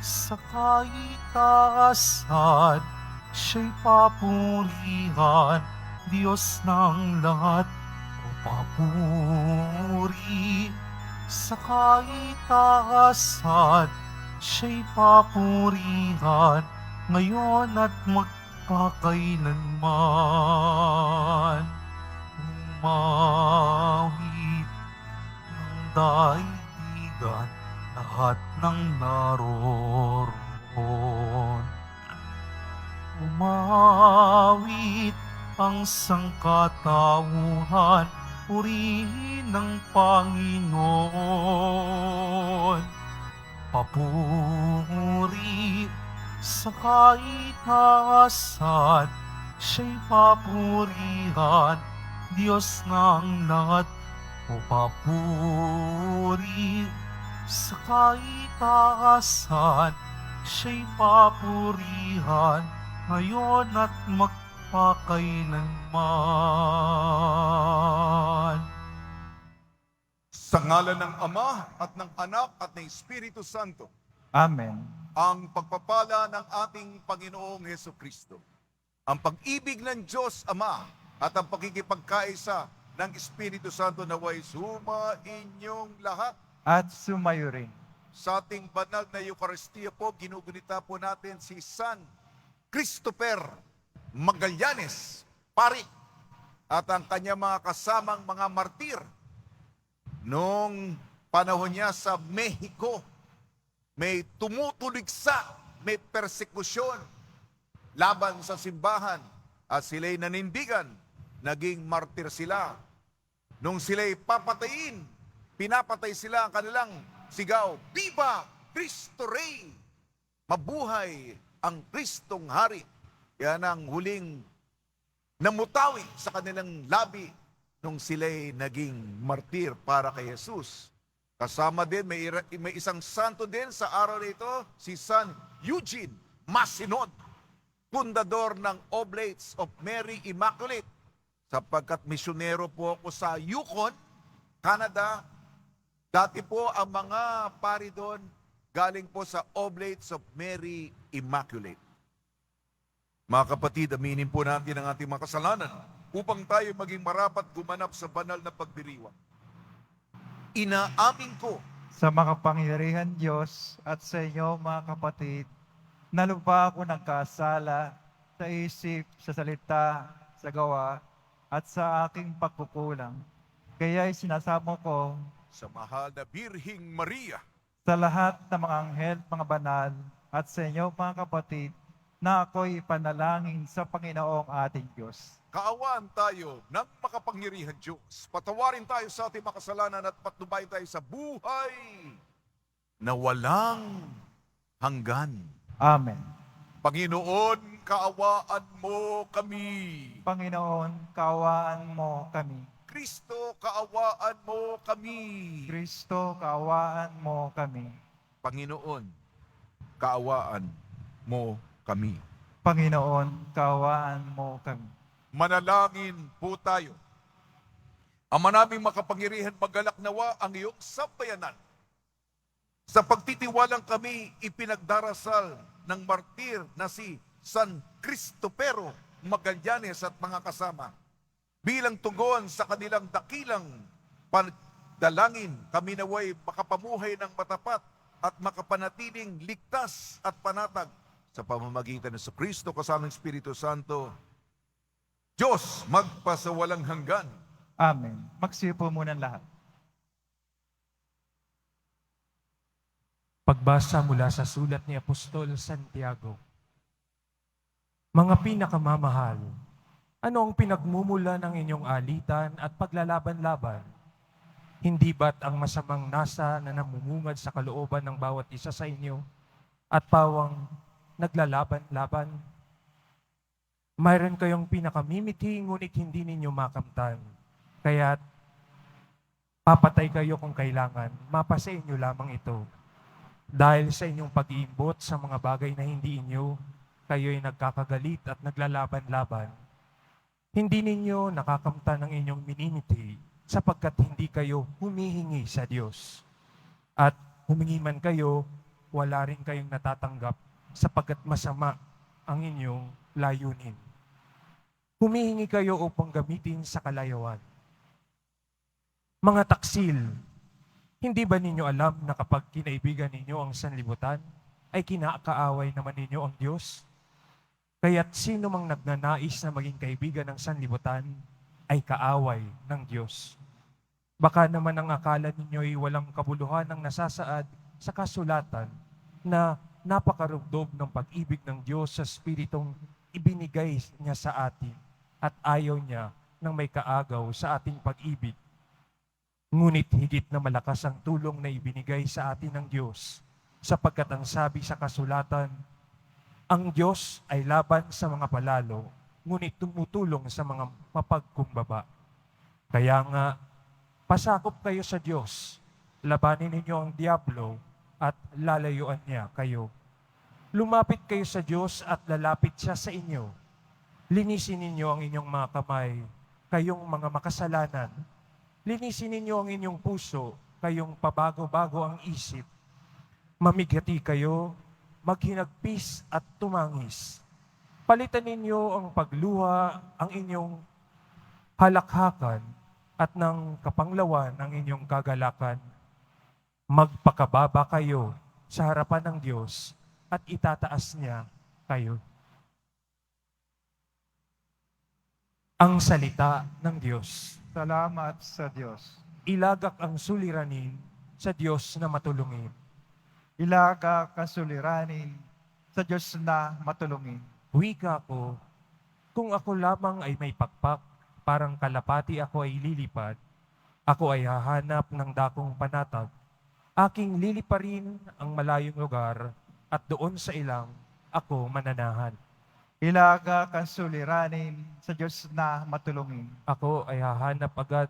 sa kaitaasan, siya'y papurihan, Diyos ng lahat, o papuri. Sa kaitaasan, siya'y papurihan, ngayon at magpakailanman. Umawit ng daigdigan, lahat ng naroroon. Umawit ang sangkatauhan, purihin ng Panginoon. Papuri sa kaitaasan, siya'y papurihan, Diyos ng lahat, o papuri sa kaitaasan, siya'y papurihan, ngayon at magpakailanman. Sa ngalan ng Ama at ng Anak at ng Espiritu Santo, Amen. ang pagpapala ng ating Panginoong Hesukristo, ang pag-ibig ng Diyos Ama at ang pakikipagkaisa ng Espiritu Santo naway sumainyong lahat. At sumayo rin. Sa ating banal na Eucharistia po, ginugunita po natin si San Christopher Magallanes, pari, at ang kanyang mga kasamang mga martir noong panahon niya sa Mexico. May tumutuligsa, may persekusyon laban sa simbahan at sila'y nanindigan, naging martir sila. Nung sila'y papatayin, pinapatay sila ang kanilang sigaw, Viva Cristo Rey! Mabuhay ang Kristong Hari. Yan ang huling namutawi sa kanilang labi nung sila'y naging martir para kay Jesus. Kasama din, may isang santo din sa araw na ito, si San Eugene Masinod, fundador ng Oblates of Mary Immaculate. Sapagkat misyonero po ako sa Yukon, Canada. Dati po ang mga pari doon galing po sa Oblates of Mary Immaculate. Mga kapatid, aminin po natin ang ating mga kasalanan upang tayo maging marapat gumanap sa banal na pagdiriwang. Inaamin ko Sa makapangyarihan Diyos at sa inyo mga kapatid, nalupa ako ng kasala sa isip, sa salita, sa gawa, at sa aking pagkukulang. Kaya'y sinasamo ko sa mahal na Birhing Maria, sa lahat ng mga anghel, mga banal, at sa inyo mga kapatid, na ako'y panalangin sa Panginoong ating Diyos. kaawaan tayo ng makapangyarihan Diyos. Patawarin tayo sa ating makasalanan at patnubayan tayo sa buhay na walang hanggan. Amen. Panginoon, kaawaan mo kami. Panginoon, kaawaan mo kami. Kristo, kaawaan mo kami. Kristo, kaawaan mo kami. Panginoon, kaawaan mo kami. Panginoon, kaawaan mo kami. Manalangin po tayo. Ama naming makapangyarihan, magalak nawa ang iyong sambayanan. Sa pagtitiwalang kami ipinagdarasal ng martir na si San Cristopero Magallanes at mga kasama. Bilang tugon sa kanilang dakilang pagdalangin, kami naway makapamuhay ng matapat at makapanatiling ligtas at panatag sa pamamagitan ng Kristo kasama ng Espiritu Santo. Diyos, magpasawalang hanggan. Amen. Magsipo muna lahat. Pagbasa mula sa sulat ni Apostol Santiago. Mga pinakamamahal, ano ang pinagmumula ng inyong alitan at paglalaban-laban? Hindi ba't ang masamang nasa na namumungad sa kalooban ng bawat isa sa inyo at pawang naglalaban-laban? Mayroon kayong pinakamimiti, ngunit hindi ninyo makamtan. Kaya't papatay kayo kung kailangan, mapasa inyo lamang ito. Dahil sa inyong pag-iimbot sa mga bagay na hindi inyo, kayo'y nagkakagalit at naglalaban-laban. Hindi ninyo nakakamtan ang inyong minimiti sapagkat hindi kayo humihingi sa Diyos. At humingi man kayo, wala rin kayong natatanggap sapagkat masama ang inyong layunin. Humihingi kayo upang gamitin sa kalayawan. Mga taksil, hindi ba ninyo alam na kapag kinaibigan ninyo ang sanlibutan, ay kinakaaway naman ninyo ang Diyos? Kaya't sino mang nagnanais na maging kaibigan ng sanlibutan, ay kaaway ng Diyos. Baka naman ang akala ninyo ay walang kabuluhan ang nasasaad sa kasulatan na napakarugdog ng pag-ibig ng Diyos sa Espiritong ibinigay niya sa atin at ayaw niya ng may kaagaw sa ating pag-ibig. Ngunit higit na malakas ang tulong na ibinigay sa atin ng Diyos, sapagkat ang sabi sa kasulatan, ang Diyos ay laban sa mga palalo, ngunit tumutulong sa mga mapagkumbaba. Kaya nga, pasakop kayo sa Diyos, labanin ninyo ang diablo at lalayuan niya kayo. Lumapit kayo sa Diyos at lalapit siya sa inyo. Linisin ninyo ang inyong mga kamay, kayong mga makasalanan. Linisin ninyo ang inyong puso, kayong pabago-bago ang isip. Mamigati kayo, maghinagpis at tumangis. Palitan ninyo ang pagluha, ang inyong halakhakan, at ng kapanglawan ang inyong kagalakan. Magpakababa kayo sa harapan ng Diyos at itataas niya kayo. Ang salita ng Diyos. Salamat sa Diyos. Ilagak ang suliranin sa Diyos na matulungin. Ilaga kasuliranin sa Diyos na matulungin. Wika ko, kung ako lamang ay may pakpak, parang kalapati ako ay lilipad, ako ay hahanap ng dakong panatag, aking liliparin ang malayong lugar, at doon sa ilang ako mananahan. Ilaga kasuliranin sa Diyos na matulungin. Ako ay hahanap agad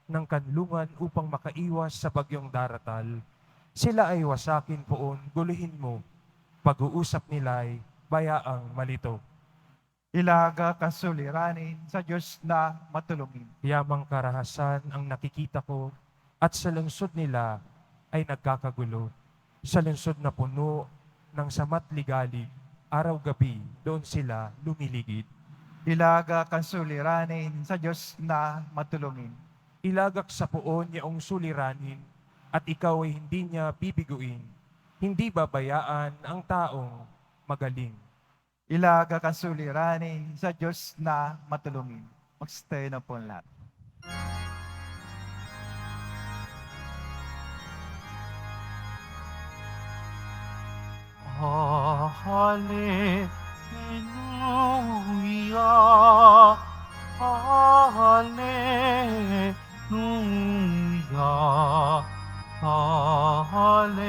ng kanlungan upang makaiwas sa bagyong daratal. Sila ay wasakin poon, guluhin mo. Pag-uusap nila'y bayaang malito. Ilaga kasuliranin sa Diyos na matulungin. Yamang karahasan ang nakikita ko at sa lungsod nila ay nagkakagulo. Sa lungsod na puno ng samat ligalig, araw-gabi doon sila lumiligid. Ilaga kasuliranin sa Diyos na matulungin. Ilagak sa poon niyaong suliranin at ikaw ay hindi niya bibiguin. Hindi babayaan ang taong magaling. Ilaga kasuliranin sa Diyos na matulungin. Magstay na po lahat. Hallelujah, Hallelujah, Hallelujah,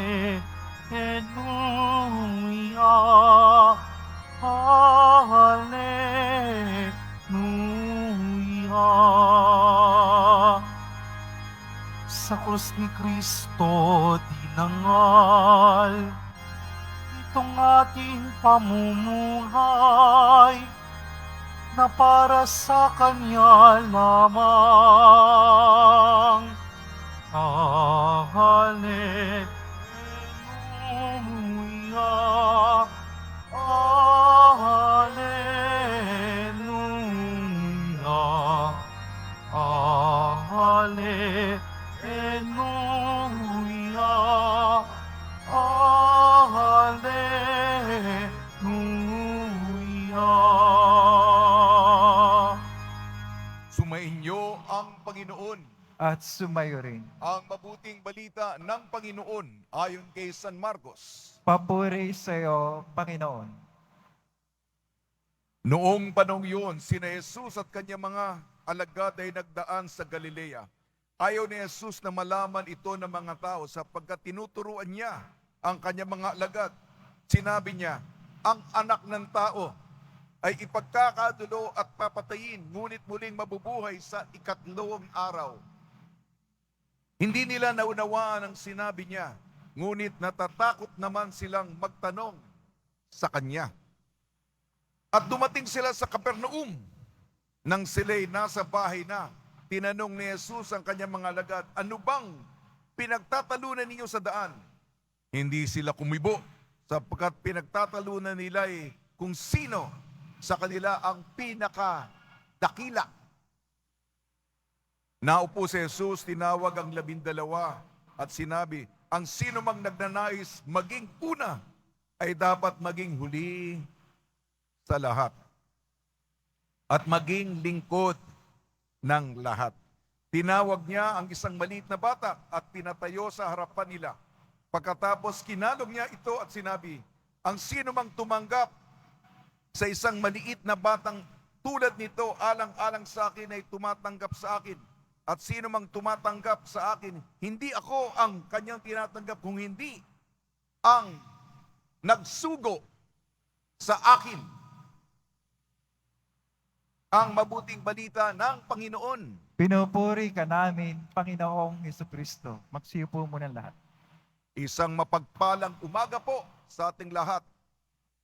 Hallelujah. Sa krus ni Kristo dinangal, itong ating pamumuhay na para sa Kanya lamang. Hallelujah, Hallelujah, Hallelujah, Hallelujah. Sumainyo ang Panginoon. At sumayo rin. Ang mabuting balita ng Panginoon ayon kay San Marcos. Papuri sa iyo, Panginoon. Noong panong yun, sina Jesus at kanyang mga alagad ay nagdaan sa Galilea. Ayaw ni Jesus na malaman ito ng mga tao sapagkat tinuturuan niya ang kanyang mga alagad. Sinabi niya, ang anak ng tao ay ipagkakadulo at papatayin, ngunit muling mabubuhay sa ikatlong araw. Hindi nila naunawaan ang sinabi niya, ngunit natatakot naman silang magtanong sa kanya. At dumating sila sa Capernaum. Nang sila'y nasa bahay na, tinanong ni Jesus ang kanyang mga alagad, ano bang pinagtatalunan ninyo sa daan? Hindi sila kumibo sapagkat pinagtatalunan nila kung sino sa kanila ang pinakadakila. Naupo si Jesus, tinawag ang 12 at sinabi, ang sino mang nagnanais maging una ay dapat maging huli sa lahat at maging lingkod ng lahat. Tinawag niya ang isang maliit na bata at pinatayo sa harapan nila. Pagkatapos kinalog niya ito at sinabi, ang sino mang tumanggap sa isang maliit na batang tulad nito, alang-alang sa akin ay tumatanggap sa akin. At sino mang tumatanggap sa akin, hindi ako ang kanyang tinatanggap, kung hindi ang nagsugo sa akin. Ang mabuting balita ng Panginoon. Pinupuri ka namin, Panginoong Hesukristo. Magsiupo muna lahat. Isang mapagpalang umaga po sa ating lahat.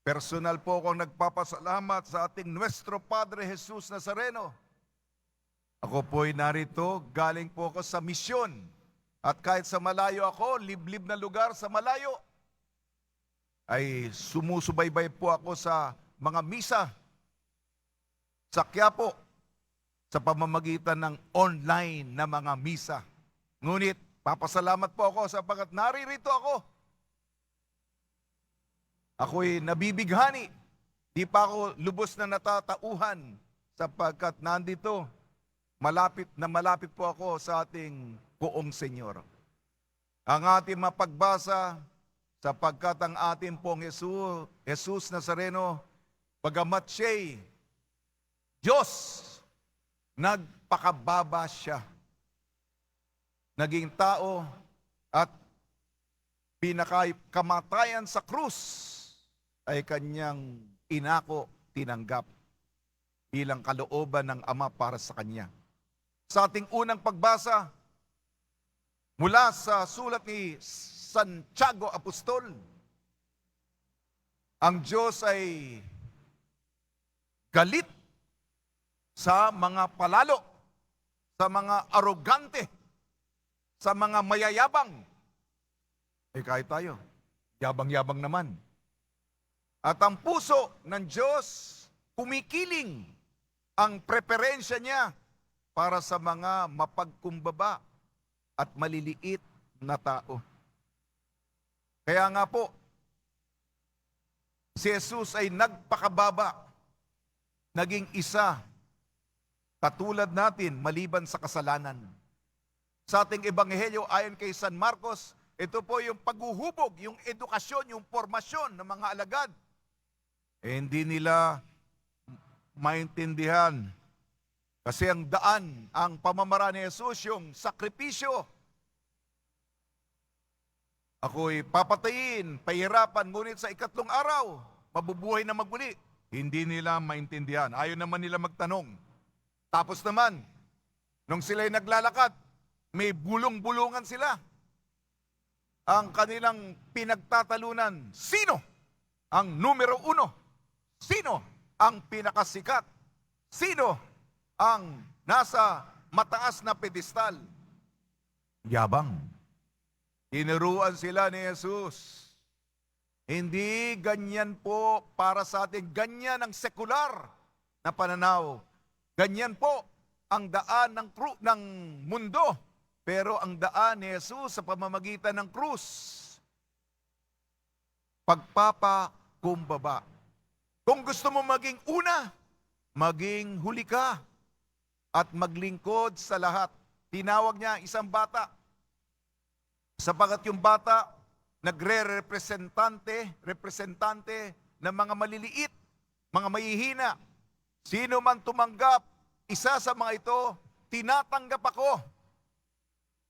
Personal po akong nagpapasalamat sa ating Nuestro Padre Jesus Nazareno. Ako po'y narito, galing po ako sa misyon. At kahit sa malayo ako, liblib na lugar sa malayo, ay sumusubaybay po ako sa mga misa sa Quiapo sa pamamagitan ng online na mga misa. Ngunit, papasalamat po ako sapagkat naririto ako. Ako'y nabibighani. Di pa ako lubos na natatauhan sapagkat nandito, malapit po ako sa ating Poong Senyor. Ang ating mapagbasa sapagkat ang ating Poong Jesus Nazareno, bagamat siya'y Diyos, nagpakababa siya. Naging tao at pinakakamatayan sa krus ay kanyang inako, tinanggap bilang kalooban ng Ama para sa kanya. Sa ating unang pagbasa, mula sa sulat ni Santiago Apostol, ang Diyos ay galit sa mga palalo, sa mga arogante, sa mga mayayabang. Kahit tayo, yabang-yabang naman. At ang puso ng Diyos, kumikiling ang preferensya niya para sa mga mapagkumbaba at maliliit na tao. Kaya nga po, si Jesus ay nagpakababa, naging isa, katulad natin, maliban sa kasalanan. Sa ating ebanghelyo ayon kay San Marcos, ito po yung paghuhubog, yung edukasyon, yung formasyon ng mga alagad. Hindi nila maintindihan. Kasi ang daan, ang pamamaraan ni Jesus, yung sakripisyo. Ako'y papatayin, pahirapan, ngunit sa ikatlong araw, mabubuhay na magmuli. Hindi nila maintindihan. Ayaw naman nila magtanong. Tapos naman, nung sila'y naglalakad, may bulong-bulungan sila. Ang kanilang pinagtatalunan, sino ang numero 1? Sino ang pinakasikat? Sino ang nasa mataas na pedestal? Yabang. Tinuruan sila ni Jesus. Hindi ganyan po para sa atin. Ganyan ang sekular na pananaw. Ganyan po ang daan ng mundo. Pero ang daan ni Jesus sa pamamagitan ng krus, pagpapakumbaba. Kung gusto mo maging una, maging huli ka at maglingkod sa lahat. Tinawag niya isang bata. Sapagat yung bata, representante ng mga maliliit, mga mahihina. Sino man tumanggap, isa sa mga ito, tinatanggap ako.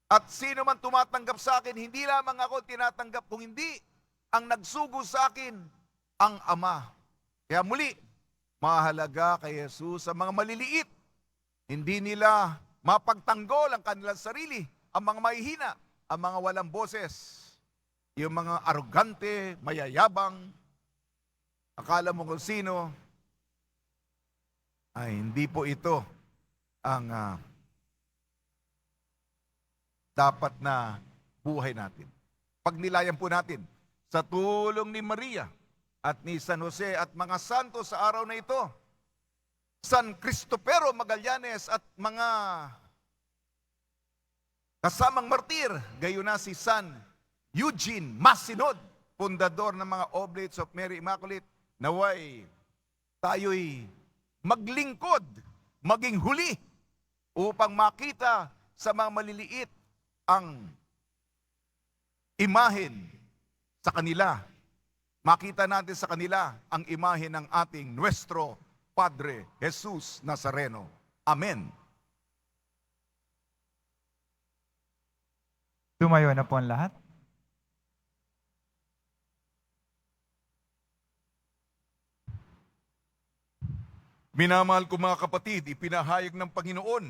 At sino man tumatanggap sa akin, hindi lamang ako tinatanggap, kung hindi ang nagsugo sa akin, ang Ama. Kaya muli, mahalaga kay Jesus sa mga maliliit. Hindi nila mapagtanggol ang kanilang sarili, ang mga mahihina, ang mga walang boses, yung mga arogante, mayayabang, akala mo kung sino, ay hindi po ito ang dapat na buhay natin. Pagnilayan po natin sa tulong ni Maria at ni San Jose at mga santo sa araw na ito. San Cristopero Magallanes at mga kasamang martir, gayon na si San Eugene Masinod, pundador ng mga Oblates of Mary Immaculate, naway tayo'y maglingkod, maging huli, upang makita sa mga maliliit ang imahen sa kanila. Makita natin sa kanila ang imahen ng ating Nuestro Padre Jesus Nazareno. Amen. Tumayo na po ang lahat. Minamahal ko mga kapatid, ipinahayag ng Panginoon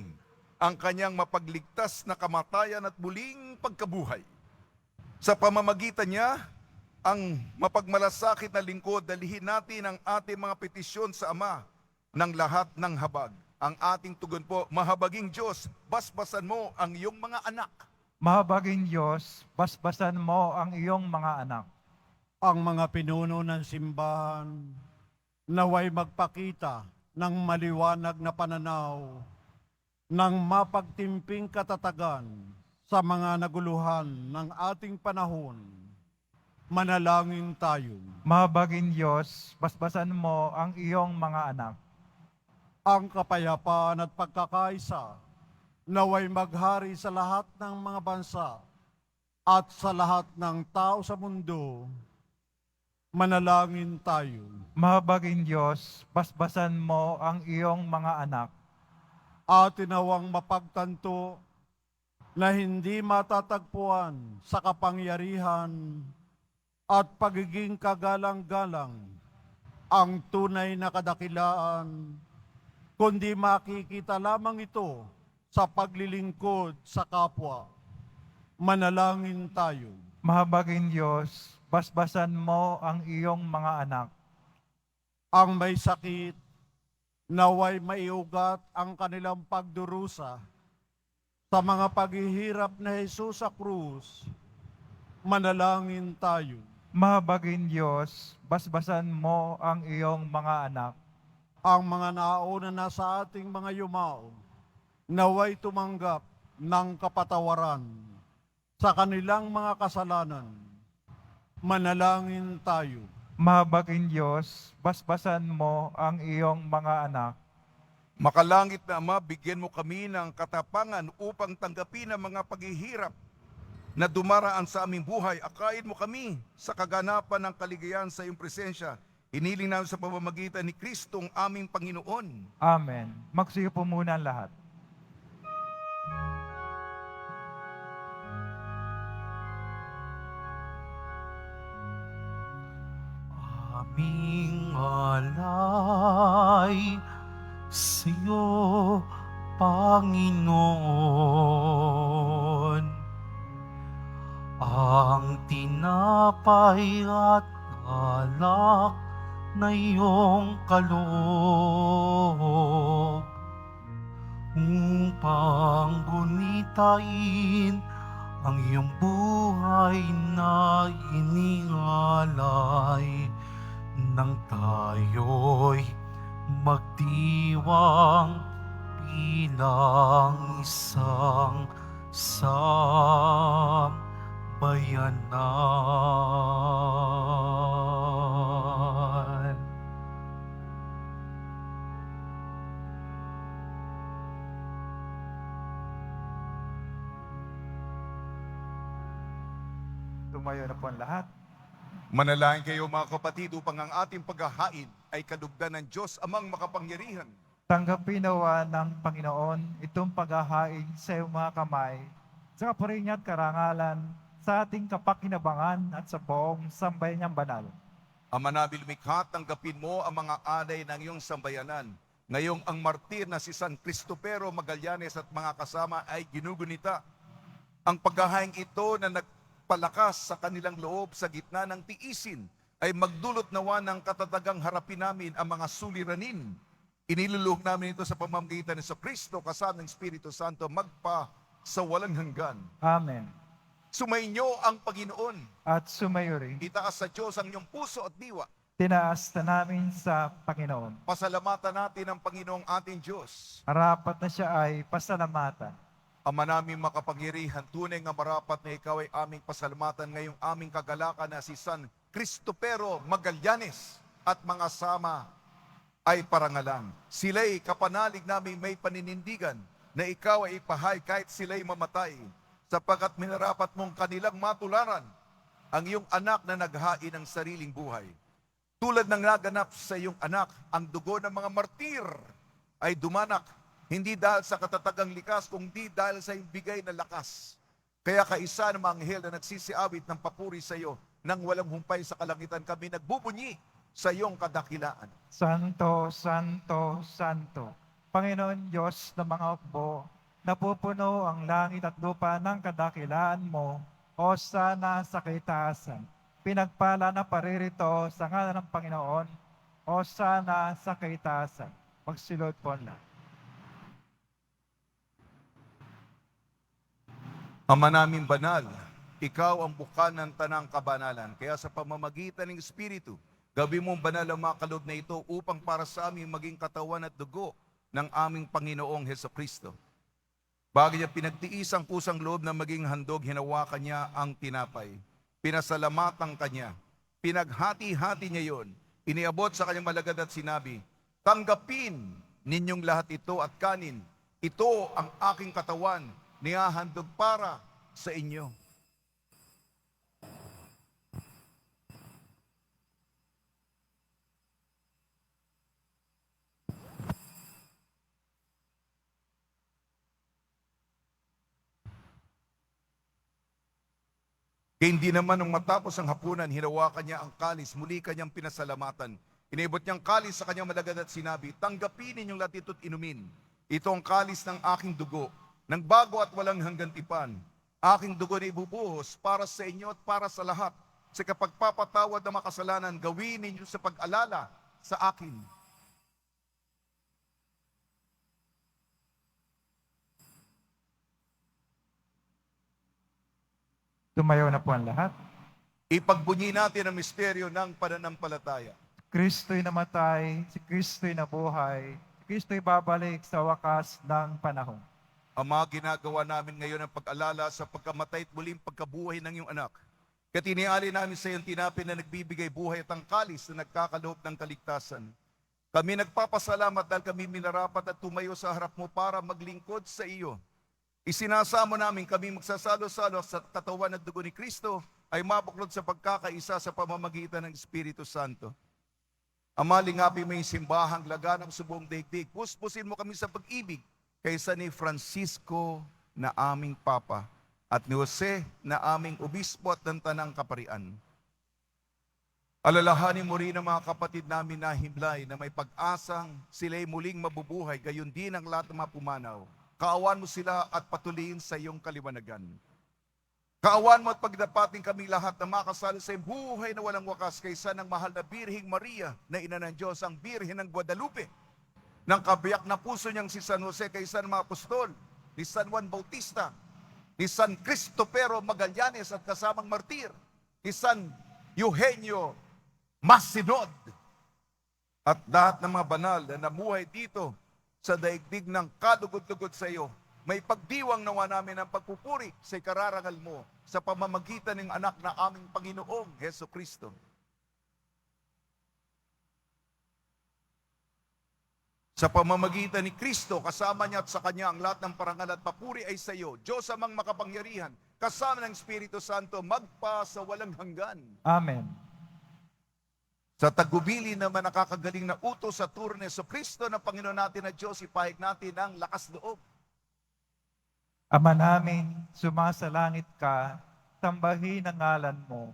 ang kanyang mapagligtas na kamatayan at muling pagkabuhay. Sa pamamagitan niya, ang mapagmalasakit na lingkod, dalihin natin ang ating mga petisyon sa Ama ng lahat ng habag. Ang ating tugon po, mahabaging Diyos, basbasan mo ang iyong mga anak. Mahabaging Diyos, basbasan mo ang iyong mga anak. Ang mga pinuno ng simbahan naway magpakita ng maliwanag na pananaw ng mapagtimping katatagan sa mga naguluhan ng ating panahon. Manalangin tayo. Mahabaging Diyos, basbasan mo ang iyong mga anak. Ang kapayapaan at pagkakaisa naway maghari sa lahat ng mga bansa at sa lahat ng tao sa mundo. Manalangin tayo. Mahabaging Diyos, basbasan mo ang iyong mga anak. At tinawang mapagtanto na hindi matatagpuan sa kapangyarihan at pagiging kagalang-galang ang tunay na kadakilaan, kundi makikita lamang ito sa paglilingkod sa kapwa. Manalangin tayo. Mahabaging Diyos, basbasan mo ang iyong mga anak. Ang may sakit, naway maiugat ang kanilang pagdurusa sa mga paghihirap na Jesus sa krus. Manalangin tayo. Mahabaging Diyos, basbasan mo ang iyong mga anak. Ang mga nauna na sa ating mga yumao, naway tumanggap ng kapatawaran sa kanilang mga kasalanan. Manalangin tayo. Mahabaging Diyos, basbasan mo ang iyong mga anak. Makalangit na Ama, bigyan mo kami ng katapangan upang tanggapin ang mga paghihirap na dumaraan sa aming buhay. Akayin mo kami sa kaganapan ng kaligayahan sa iyong presensya. Hiniling namin sa pamamagitan ni Kristong aming Panginoon. Amen. Magsiyo po muna ang lahat. Aming alay sa'yo, Panginoon. Ang tinapay at alak na iyong kaloob upang gunitain ang iyong buhay na iningalay nang tayo'y magdiwang bilang isang sambayanan. Tumayo na po ang lahat. Manalangin kayo mga kapatid upang ang ating paghahain ay kadugdan ng Diyos amang makapangyarihan. Tanggapin nawa ng Panginoon itong paghahain sa iyong mga kamay, sa kapurihan at karangalan, sa ating kapakinabangan at sa buong sambayan niyang banal. Ama namin lumikha, tanggapin mo ang mga alay ng iyong sambayanan. Ngayong ang martir na si San Cristopero Magallanes at mga kasama ay ginugunita. Ang paghahain ito na nagpalakas sa kanilang loob sa gitna ng tiisin ay magdulot nawa ng katatagang harapin namin ang mga suliranin. Iniluluhog namin ito sa pamamagitan ni Kristo kasama ng Espiritu Santo magpa sa walang hanggan. Amen. Sumainyo ang Panginoon. at sumayo rin. Itaas sa Diyos ang inyong puso at diwa. Tinaas na namin sa Panginoon. Pasalamatan natin ang Panginoong ating Diyos. Marapat na siya ay pasalamatan. Ama naming makapangyarihan, tunay nga marapat na ikaw ay aming pasalamatan ngayong aming kagalakan na si San Cristopero Magallanes at mga sama ay parangalan. Sila'y kapanalig naming may paninindigan na ikaw ay ipahay kahit sila'y mamatay, sapagkat minarapat mong kanilang matularan ang iyong anak na naghain ng sariling buhay. Tulad ng naganap sa iyong anak, ang dugo ng mga martir ay dumanak, hindi dahil sa katatagang likas, kundi dahil sa iyong bigay na lakas. Kaya kaisa ng mga anghel na nagsisiawit ng papuri sa iyo, nang walang humpay sa kalangitan kami nagbubunyi sa iyong kadakilaan. Santo, Santo, Santo, Panginoon Diyos ng mga hukbo, napupuno ang langit at lupa ng kadakilaan mo, o sana sa kaitaasan. Pinagpala na paririto sa ngalan ng Panginoon, o sana sa kaitaasan. Magsilod po lang. Ama naming banal, ikaw ang bukan ng tanang kabanalan. Kaya sa pamamagitan ng Espiritu, gawin mong banal ang mga kaloob na ito upang para sa amin maging katawan at dugo ng aming Panginoong Hesukristo. Bago niya pinagtiis ang pusang loob na maging handog, hinawakan niya ang tinapay. Pinasalamatan kanya. Pinaghati-hati niya yon. Iniabot sa kanyang malagad at sinabi, tanggapin ninyong lahat ito at kanin. Ito ang aking katawan, nihahandog para sa inyo. Kaya hindi naman nung matapos ang hapunan, hinawakan niya ang kalis, muli kanyang pinasalamatan. Inibot niyang kalis sa kanyang malagad at sinabi, tanggapin ninyong lahat ito't inumin. Ito ang kalis ng aking dugo, ng bago at walang hanggan tipan. Aking dugo na ibubuhos para sa inyo at para sa lahat. Sa kapagpapatawad ng makasalanan, gawin ninyo sa pag-alala sa akin. Tumayo na po ang lahat. Ipagbunyi natin ang misteryo ng pananampalataya. Kristo'y namatay, si Kristo'y nabuhay, si Kristo'y babalik sa wakas ng panahon. Ama, ginagawa namin ngayon ang pag-alala sa pagkamatay at muling pagkabuhay ng iyong anak. Kaya tiniali namin sa iyong tinapin na nagbibigay buhay at ang kalis na nagkakaloob ng kaligtasan. Kami nagpapasalamat dahil kami minarapat at tumayo sa harap mo para maglingkod sa iyo. Isinasamo namin kami magsasalo-salo sa katawan at dugo ni Kristo ay mabuklod sa pagkakaisa sa pamamagitan ng Espiritu Santo. Ama, lingapin mo yung simbahang laganap sa buong daigdig. Puspusin mo kami sa pag-ibig kaysa ni Francisco na aming Papa at ni Jose na aming Obispo at ng Tanang Kaparian. Alalahanin mo rin ang mga kapatid namin na himlay na may pag-asang sila'y muling mabubuhay, gayon din ang lahat ng mga pumanaw. Kaawan mo sila at patuloyin sa iyong kaliwanagan. Kaawan mo at pagdapating kami lahat na makasalo sa iyong buhay na walang wakas kaysa ng mahal na Birheng Maria na ina ng Diyos, ang Birhen ng Guadalupe, ng kabiyak na puso niyang si San Jose kaysa ng mga apostol, ni San Juan Bautista, ni San Cristopero Magallanes at kasamang martir, ni San Eugenio Masinod, at lahat ng mga banal na namuhay dito sa daigdig ng kadugod-dugod sa iyo. May pagdiwang nawa namin ang pagpupuri sa ikararangal mo sa pamamagitan ng anak na aming Panginoong Heso Kristo. Sa pamamagitan ni Kristo, kasama niya at sa Kanya ang lahat ng parangal at papuri ay sa iyo, Diyos amang makapangyarihan, kasama ng Espiritu Santo, magpa sa walang hanggan. Amen. Sa tagubili naman nakakagaling na utos sa turne sa Kristo ng Panginoon natin na Diyos, ipahig natin ang lakas loob. Ama namin, sumasalangit ka, sambahin ang ngalan mo,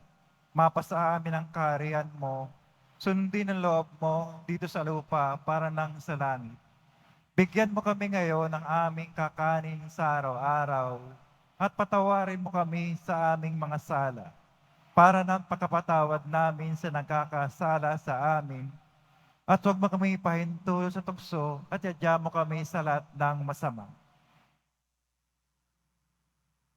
mapasa amin ang kaharian mo, sundin ang loob mo dito sa lupa para nang sa langit. Bigyan mo kami ngayon ng aming kakanin sa araw-araw at patawarin mo kami sa aming mga sala para ng pagkapatawad namin sa nagkakasala sa amin. At huwag mo kami ipahinto sa tukso at yadya mo kami sa lahat ng masama.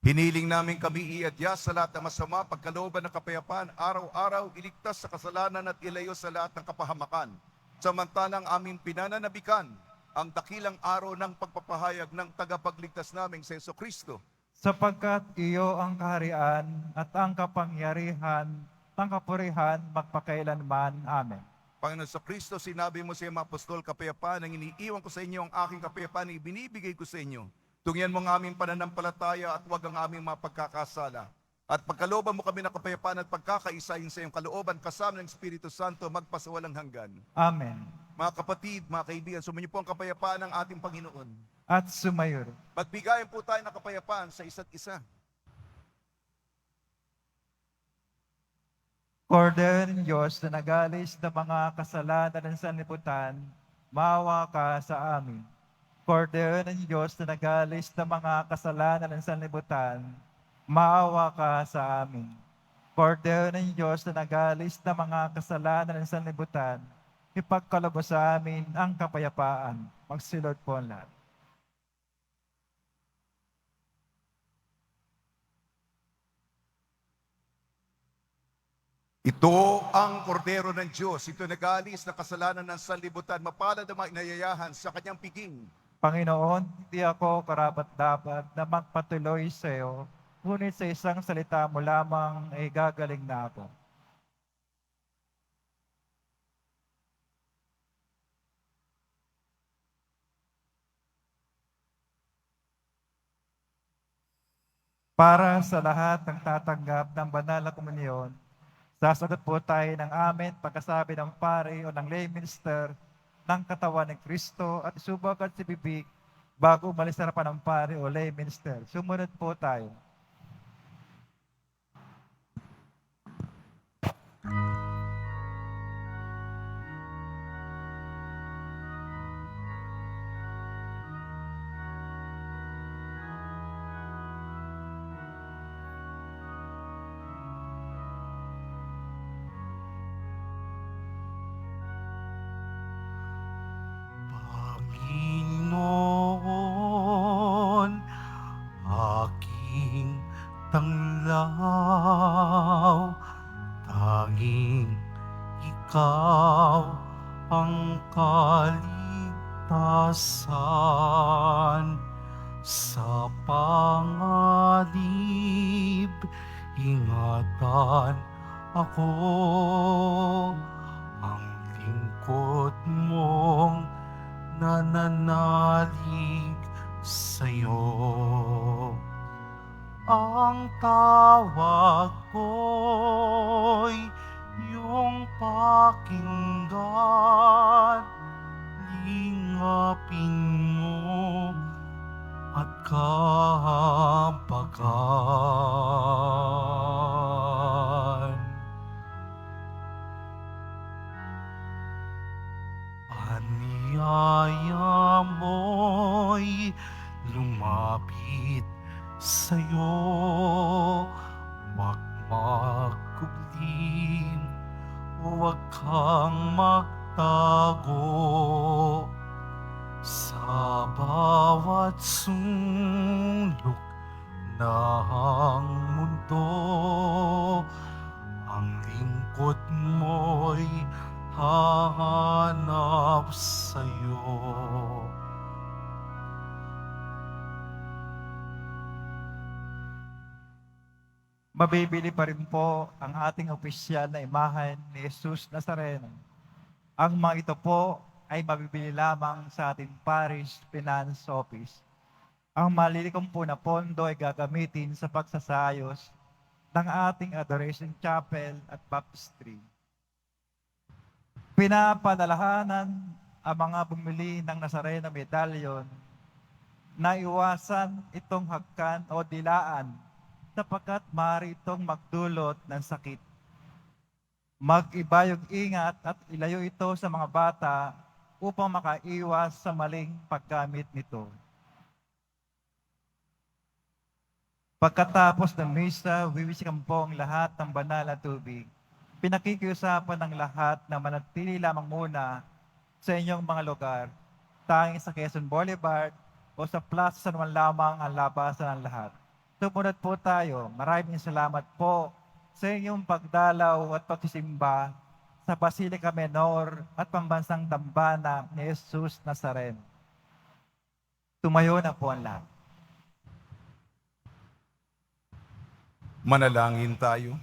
Hiniling namin kami iadya sa lahat ng masama, pagkalooban ng kapayapaan, araw-araw iligtas sa kasalanan at ilayo sa lahat ng kapahamakan. Samantalang aming pinananabikan ang dakilang araw ng pagpapahayag ng tagapagligtas naming sa Jesucristo. Sapagkat iyo ang kaharian at ang kapangyarihan, ang kapurihan, magpakailanman. Amen. Panginoon sa Kristo, sinabi mo sa iyong mga apostol, kapayapaan ang iniiwan ko sa inyo, ang aking kapayapaan ang ibinibigay ko sa inyo. Tungyan mo ang aming pananampalataya at huwag ang aming mga pagkakasala. At pagkalooban mo kami ng kapayapaan at pagkakaisahin sa iyong kalooban kasama ng Espiritu Santo magpasawalang hanggan. Amen. Mga kapatid, mga kaibigan, sumunyo po ang kapayapaan ng ating Panginoon. At sumayor. Magbigayan po tayo ng kapayapaan sa isa't isa. Cordero ng Diyos na nagalis ng mga kasalanan ng sanlibutan, maawa ka sa amin. Cordero ng Diyos na nagalis ng mga kasalanan ng sanlibutan, maawa ka sa amin. Cordero ng Diyos na nagalis ng mga kasalanan ng sanlibutan, ipagkaloob sa amin ang kapayapaan. Magsilod po ang lahat. Ito ang kordero ng Diyos. Ito nag-alis na kasalanan ng sanlibutan. Mapalad ang mga inayayahan sa kanyang piging. Panginoon, hindi ako karapat-dapat na magpatuloy sa iyo, ngunit sa isang salita mo lamang ay gagaling na ako. Para sa lahat ng tatanggap ng banal na komunyon, sasagot po tayo ng amen pagkasabi ng pari o ng lay minister ng katawan ng Kristo at isubagat si bibig bago umalis na harapan ng pari o lay minister. Sumunod po tayo. Panginoon, aking tanglaw, tanging ikaw ang kaligtasan. Sa panganib, ingatan ako, ang lingkod mong nananalig sa'yo. Ang tawag ko'y iyong pakinggan, lingapin mo at kabagan. Aniyaya mo'y lumapit sa'yo, wag magkublim, huwag kang magtago. Sa bawat sulok ng mundo, ang lingkod mo'y hahanap sa'yo. Mabibili pa rin po ang ating opisyal na imahen ni Jesus Nazareno. Ang mga ito po ay mabibili lamang sa ating Parish Finance Office. Ang malilikom po na pondo ay gagamitin sa pagsasayos ng ating Adoration Chapel at Baptistry. Pinapalalahanan ang mga bumili ng Nazareno medallion na iwasan itong hagkan o dilaan sapagkat maaari itong magdulot ng sakit. Mag-iba yung ingat at ilayo ito sa mga bata upang makaiwas sa maling paggamit nito. Pagkatapos ng misa, wiwisikan po ang lahat ng banal na tubig. Pinakikiusapan ng lahat na manatili lamang muna sa inyong mga lugar, tanging sa Quezon Boulevard o sa Plaza San Juan lamang ang labasan ng lahat. Sumunod po tayo. Maraming salamat po sa inyong pagdalaw at pagsisimba sa Basilica Menor at Pambansang Dambana ni Jesus Nazareno. Tumayo na po ang lahat. Manalangin tayo.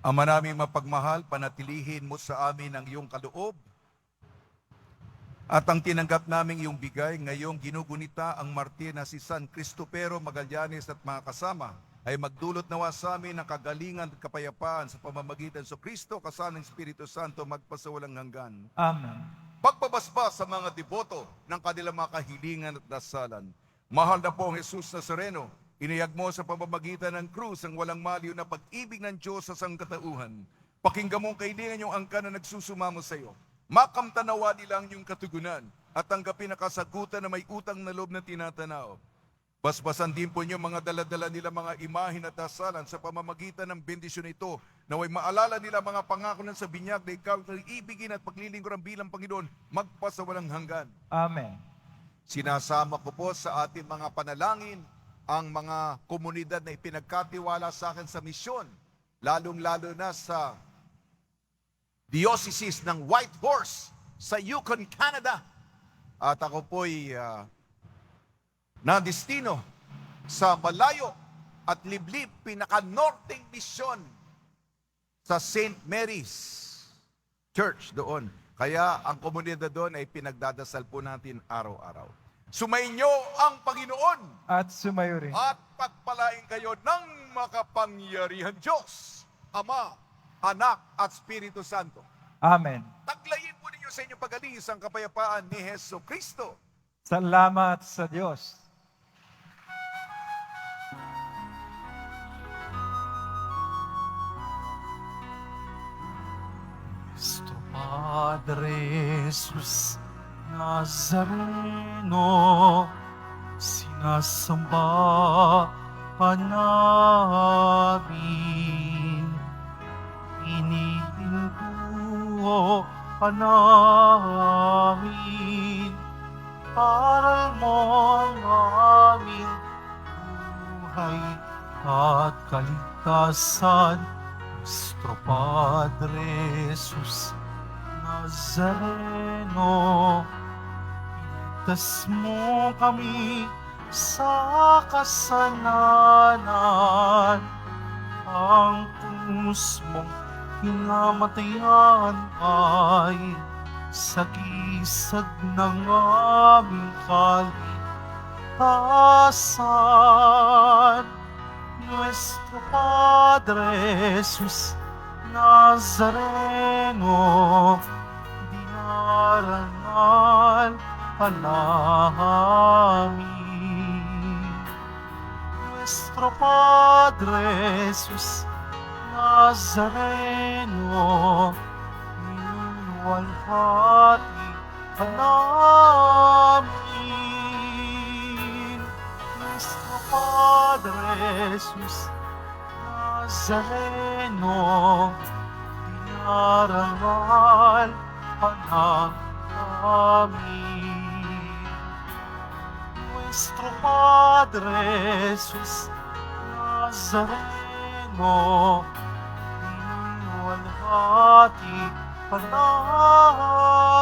Ama naming mapagmahal, panatilihin mo sa amin ang iyong kaloob at ang tinanggap naming iyong bigay ngayong ginugunita ang martir na si San Cristopero Magallanes at mga kasama ay magdulot nawa sa amin ng kagalingan at kapayapaan sa pamamagitan sa Kristo kasama ng Espiritu Santo magpasawalang hanggan. Amen. Pagpabasbas sa mga deboto ng kanilang mga kahilingan at dasalan. Mahal na po ang Jesus Nazareno, iniyag mo sa pamamagitan ng krus ang walang maliw na pag-ibig ng Diyos sa sangkatauhan. Pakinggan mo ang kailangan yung angkan na nagsusumamo sa iyo. Makamtanawa nila ang iyong katugunan at tanggapin na kasagutan na may utang na loob na tinatanaw. Basbasan din po niyo mga daladala nila mga imahin at dasalan sa pamamagitan ng bendisyon ito na may maalala nila mga pangako ng sa binyag na ikaw ay ibigin at paglilingkuran bilang Panginoon magpasawalang hanggan. Amen. Sinasama ko po sa ating mga panalangin ang mga komunidad na ipinagkatiwala sa akin sa misyon, lalong-lalo na sa diocese ng Whitehorse sa Yukon, Canada. At ako po'y nadistino sa malayo at liblib pinaka-northing misyon sa St. Mary's Church doon. Kaya ang komunidad doon ay pinagdadasal po natin araw-araw. Sumainyo ang Panginoon At sumayo rin. at pagpalain kayo ng makapangyarihan Diyos, Ama, Anak at Espiritu Santo. Amen. Taglayin po ninyo sa inyong pag-alis ang kapayapaan ni Heso Kristo. Salamat sa Diyos. Nuestro Padre Jesus Nazareno, sinasamba ka namin, inihinto ka namin, aral mo ang aming buhay at kaligtasan. Nuestro Padre Jesus Nazareno, iligtas mo kami sa kasalanan. Ang krus mong hinamatayan ay sagisag ng aming kaligtasan. Nuestro Padre Jesus Nazareno, dinarangal ka namin. Nuestro Padre Jesus Nazareno, minuwalhati ka namin. Nuestro Padre Jesus Nazareno, dinarangal ka namin. Nuestro Padre Jesus Nazareno, minuwalhati ka namin.